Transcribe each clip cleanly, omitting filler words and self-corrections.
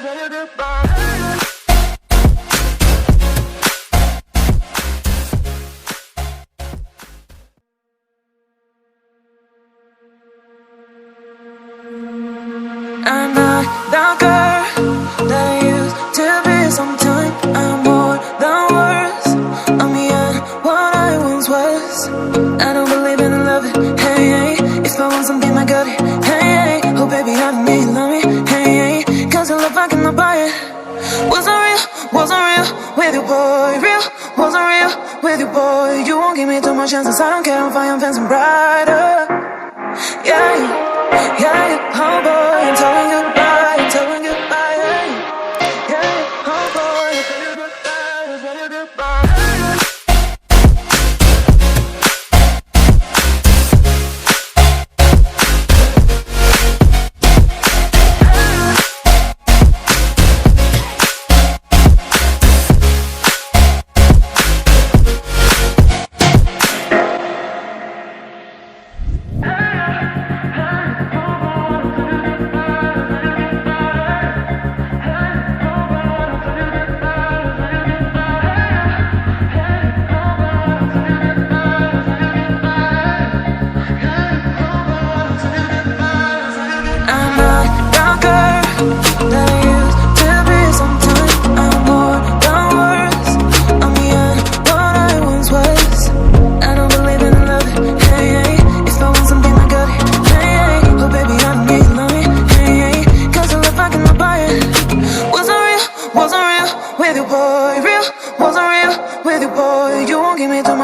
I'm not that girl that I used to be. Sometime I'm more than words. I'm beyond what I once was. I don't believe in love it, hey, hey. If I want something, I got it, hey, hey. Oh baby, I don't need love me, hey, hey. Cause the love I cannot buy it. Wasn't real with you, boy. Real, wasn't real with you, boy. You won't give me too much chances, I don't care if I am fancy brighter. Yeah, yeah, oh boy, I'm telling goodbye, I'm telling goodbye, yeah, yeah, oh boy, I'm telling goodbye, I'm telling goodbye.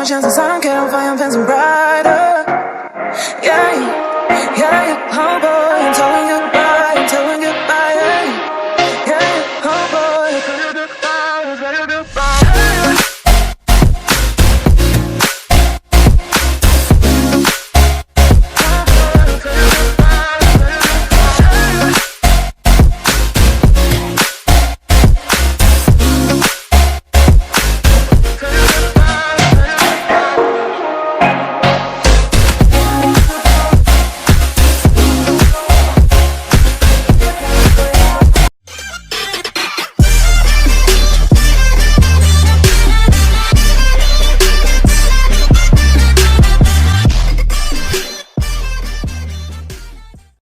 Chances, I don't care if I am fancy brighter. Yeah, yeah, oh boy.